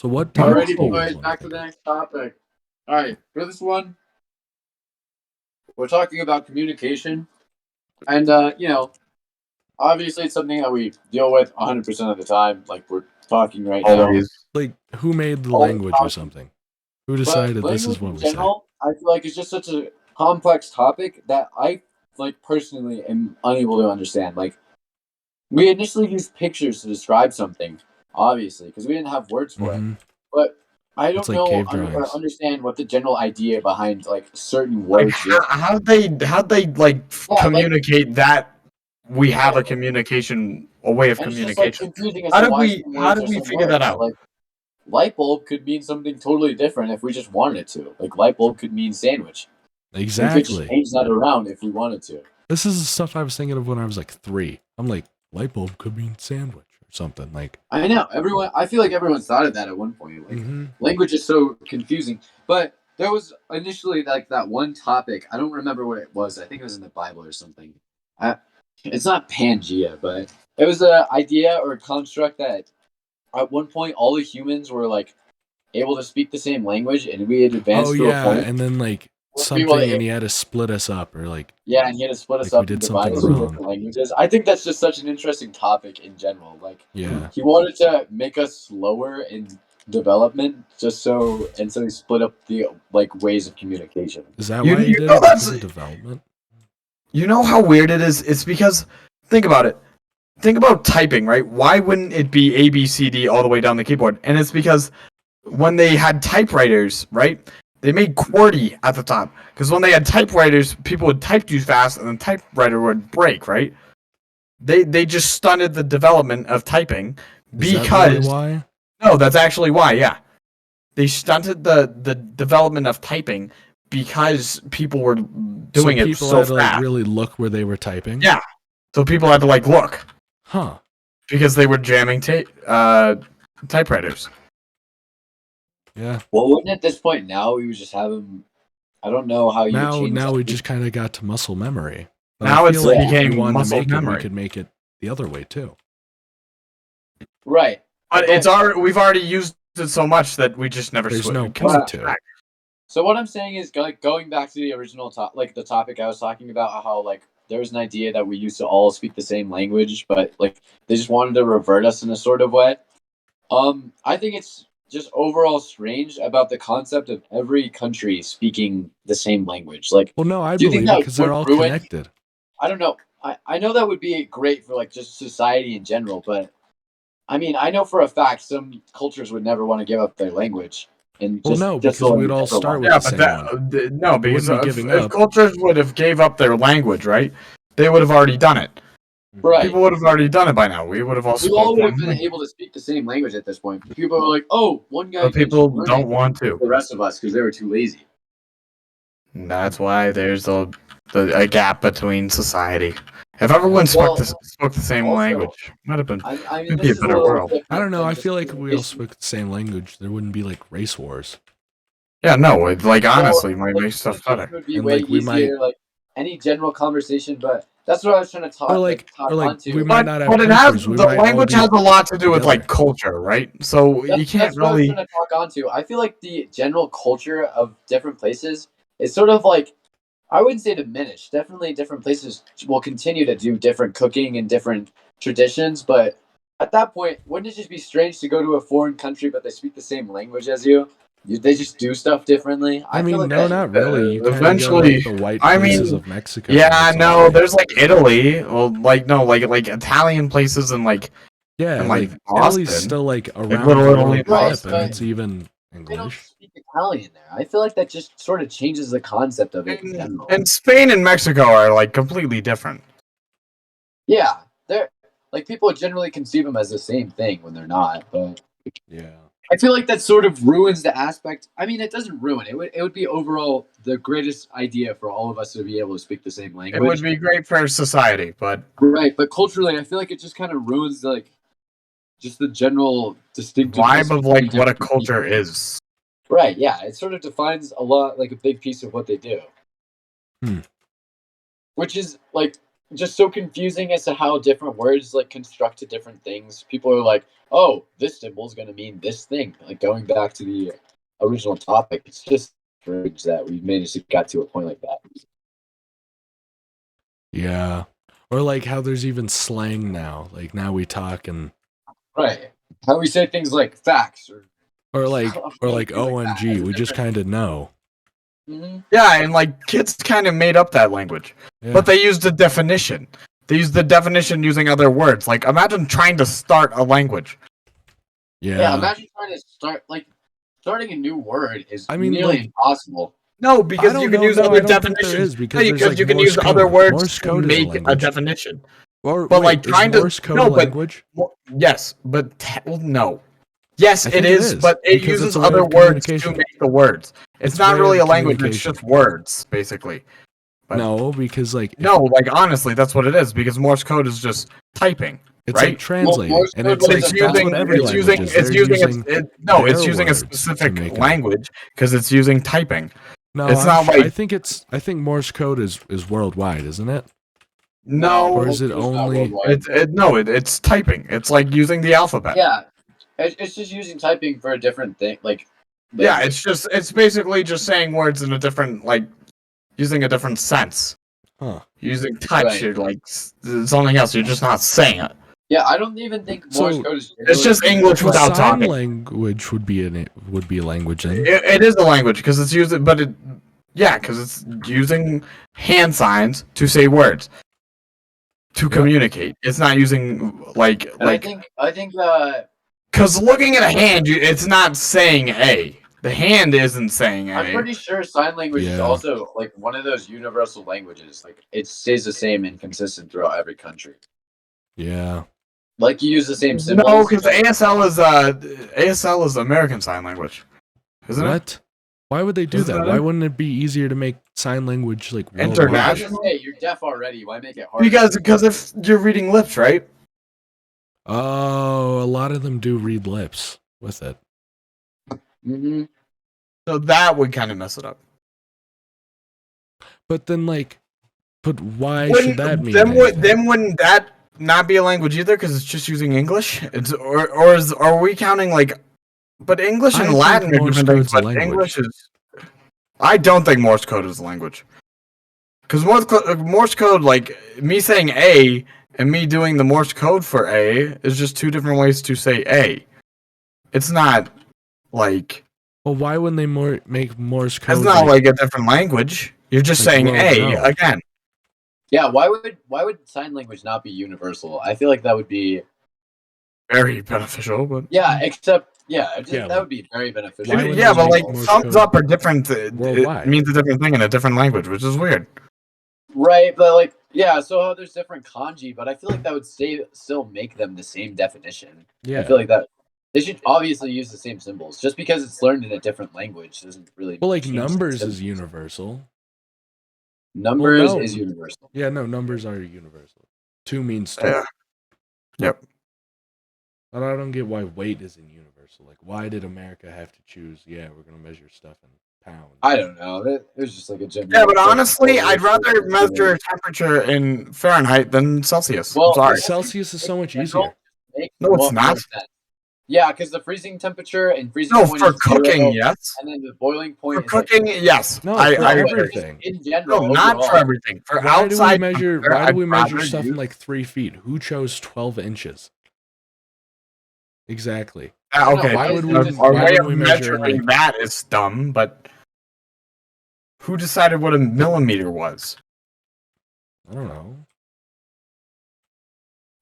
So what topic Alrighty, do you boys, guys want back to to think the of? next topic. Alright, for this one, we're talking about communication. And, obviously it's something that we deal with 100% of the time, like we're talking right now. Always. Like, who made the Always language or talking. something? Who But decided this language is what in we say? general, I feel like it's just such a complex topic that I, like, personally am unable to understand. Like, we initially used pictures to describe something, obviously, because we didn't have words for it. hmm But I It's don't like know cave or drawings. understand what the general idea behind like certain Like words is. how'd they like Yeah, like, communicate that we have a communication, a way of and it's just like communication? confusing as How to did why we some how words did are we some figure words. that out? Like light bulb could mean something totally different if we just wanted it to. Like light bulb could mean sandwich. We could just Exactly. change that around if we wanted to. This is the stuff I was thinking of when I was like 3. I'm like, light bulb could mean sandwich or something. Like, I know everyone. I feel like everyone's thought of that at one point. Like mhm. language is so confusing. But there was initially like that one topic. I don't remember what it was. I think it was in the Bible or something. It's not Pangea, but it was an idea or a construct that at one point all the humans were like able to speak the same language, and we had advanced Oh to a yeah, point and then like where something, people, and he had to split us up, or like yeah, and he had to split us we up and did divide something us into wrong. different languages. I think that's just such an interesting topic in general. Like Yeah. he wanted to make us slower in development, so he split up the like ways of communication. Is that You- why he you did know it? that's- Because of development? You know how weird it is? It's because think about it. Think about typing, right? Why wouldn't it be A B C D all the way down the keyboard? And it's because when they had typewriters, right? They made QWERTY at the top. Because when they had typewriters, people would type too fast and the typewriter would break, right? They just stunted the development of typing Is that because really why? no, that's actually why, yeah. They stunted the development of typing because people were doing it people so had to like fast. really look where they were typing. Yeah. So people had to like look Huh. because they were jamming typewriters. Yeah. Well, wouldn't at this point now we would just have him? I don't know how you would change Now that. we just kind of got to muscle memory. But Now I it's feel like became if we wanted to muscle make memory. it, we could make it the other way too. Right. But we've already used it so much that we just never There's switch. no we point switch to back. it. So what I'm saying is, like, going back to the original the topic I was talking about, how like there was an idea that we used to all speak the same language, but like they just wanted to revert us in a sort of way. I think it's just overall strange about the concept of every country speaking the same language. Like, Well, no, I do you think believe it that because they're would all ruin? connected. I don't know. I know that would be great for like just society in general, but I mean, I know for a fact some cultures would never want to give up their language. And Well, just, no, just because the we'd all different start one. with Yeah, the but same one. no, because wouldn't be if, giving if up. cultures would have gave up their language, right, they would have already done it. Right. People would have already done it by now. We would have all We all spoken would have one been language. able to speak the same language at this point. People are like, "Oh, one guy." But people learned don't it want than to. The rest of us, because they were too lazy. And that's why there's a gap between society. If everyone spoke the same also, language, might have been I mean, it'd be this a is a better little world. different I don't know. than I just feel like if we all communication. spoke the same language, there wouldn't be like race wars. Yeah, no, it, like honestly, might Like, make stuff communication better. would be And, way like, we easier. Like any general conversation, but that's what I was trying to talk. Or like onto. we might not have But it has countries. We the might all language be has a lot to do with together. like culture, right? So you can't That's what I was really. trying to talk onto. I feel like the general culture of different places is sort of like, I wouldn't say diminished. Definitely, different places will continue to do different cooking and different traditions. But at that point, wouldn't it just be strange to go to a foreign country but they speak the same language as you? They just do stuff differently. I mean, feel like no, that- not really. You kind of go Eventually- to like the white I places mean, of Mexico. Yeah, and it's no, all, like, there's like Italy, well, like no, like Italian places and like yeah, and, like, Italy's Boston. still like around Little the Italy, world Boston. trip, and it's even they don't English. speak Italian there. I feel like that just sort of changes the concept of it in general. and Spain and Mexico are like completely different. Yeah, they're like people generally conceive them as the same thing when they're not. But Yeah. I feel like that sort of ruins the aspect. I mean, it doesn't ruin it. It would be overall the greatest idea for all of us to be able to speak the same language. It would be great for society, but right, but culturally, I feel like it just kind of ruins like just the general distinctive vibe of like what a culture is. Right, yeah, it sort of defines a lot, like a big piece of what they do. Hmm. Which is like just so confusing as to how different words like construct to different things. People are like, "Oh, this symbol is going to mean this thing." Like going back to the original topic, it's just strange that we managed to get to a point like that. Yeah. Or like how there's even slang now. Like now we talk and Right. How we say things like facts or like things like OMG, that. we just kind of know. Mhm. Yeah, and like kids kind of made up that language, Yeah. but they used the definition. They used the definition using other words. Like imagine trying to start a language. Yeah, imagine trying to starting a new word is I mean, nearly like- impossible. No, because don't you can know. use No, I other don't think there definitions. is, because No, there's, because like, you can Morse use code. other words Morse to code is a make a language. definition. Or but, wait, like, is trying to- Morse code no, a but- language? Yes, but well, no. Yes, I it think it is, is, but it because it's uses a way other of words to communication. make the words. It's It's not way really of a language. It's communication. just words, basically. But- No, because like No, like honestly, that's what it is. Because Morse code is just typing. it's right? like translating, Morse and code it's was like a- that's what every it's language using, is. it's They're using, using it's their using a words to specific make it. language because it's using typing. No, It's I'm not sure- like- I think Morse code is worldwide, isn't it? No, Or is it Morse code's not only- worldwide. it's typing. It's like using the alphabet. Yeah, it's just using typing for a different thing. Like, Yeah, it's basically just saying words in a different, like, using a different sense. Huh. Using touch, Right. you're like something else. You're just not saying it. yeah. I don't even think Morse So, code is. It's just English Well, without sign talking. language would be a language then. It is a language because it's using, but because it's using hand signs to say words to Yeah. communicate. It's not using like And I think because looking at a hand, it's not saying a. The hand isn't saying a. I'm pretty sure sign language is Yeah. also like one of those universal languages. Like it stays the same and consistent throughout every country. Yeah. Like you use the same symbols. No, because ASL is American Sign Language, isn't it? What? Why would they do Isn't that? that Why it? wouldn't it be easier to make sign language like Well, I worldwide? was International. gonna say, you're deaf already. Why make it hard? Because if you're reading lips, right? Oh, a lot of them do read lips with it. Mm-hmm. So that would kind of mess it up. But then, like, but why Wouldn't- should that mean? then anything? wouldn't that not be a language either? Because it's just using English. Are we counting like? But English I and think Latin are Morse different things. code's a But language. English is. I don't think Morse code is a language. Because Morse code, like me saying A and me doing the Morse code for A, is just two different ways to say A. It's not like Well, why wouldn't they make Morse code? it's not like a different language. You're just Like saying world A knowledge. again. Yeah. Why would sign language not be universal? I feel like that would be. Very beneficial, but Yeah. Except. Yeah. Yeah, that would be very beneficial. Why would yeah, they but make like Morse thumbs code up are different. worldwide? It means a different thing in a different language, which is weird. Right, but like, yeah. So there's different kanji, but I feel like that would still make them the same definition. Yeah. I feel like that they should obviously use the same symbols. Just because it's learned in a different language doesn't really. Well, like change the numbers symbols. is universal. Numbers Well, no. is universal. Yeah, no, numbers are universal. 2 means 2. Yeah. Yep. But I don't get why weight isn't universal. Like, why did America have to choose? Yeah, we're gonna measure stuff in pounds. I don't know. It was just like a general. Yeah, but honestly, I'd rather measure temperature in Fahrenheit than Celsius. Well, I'm sorry. Celsius is so much General easier. makes No, it's more not. sense. Yeah, because the freezing temperature and freezing No, point for is zero, cooking, yes. and then the boiling point For is like- cooking, yes. No, I for agree. everything. in general. No, not for overall. everything. For Why do we outside measure? temperature, Why do we I'd measure rather stuff use- in like 3 feet? Who chose 12 inches? Exactly. Okay, Why would we- our why way would of we measure, measuring like- that is dumb, but who decided what a millimeter was? I don't know.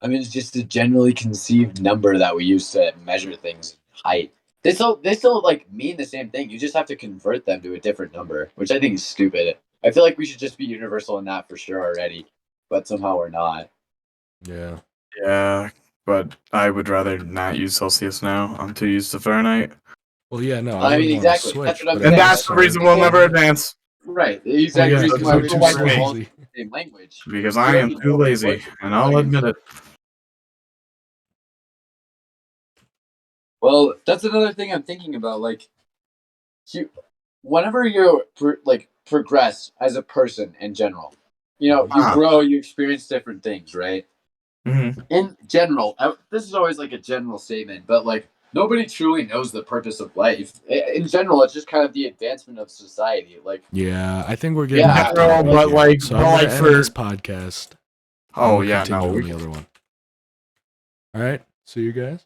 I mean, it's just a generally conceived number that we use to measure things in height. They still like mean the same thing. You just have to convert them to a different number, which I think is stupid. I feel like we should just be universal in that for sure already, but somehow we're not. Yeah. Yeah, but I would rather not use Celsius now. I'm too used to Fahrenheit. Well, yeah, no. I mean, wouldn't wanna exactly. That's switch, what I'm but And saying. that's the reason we'll never advance. Right. The Well, exact yeah, reason because why we're we too why we're all lazy. the same language. Because I am too lazy, and I'll admit it. Well, that's another thing I'm thinking about. Like, whenever you're progress as a person in general, you know, you Ah. grow, you experience different things, right? Mhm. In general, this is always like a general statement, but like nobody truly knows the purpose of life. In general, it's just kind of the advancement of society. Like, Yeah, I think we're getting Yeah, off no, topic but here. like- so but I'm gonna like end for- this podcast. Oh We'll yeah, continue no. on the other one. All right, see you guys.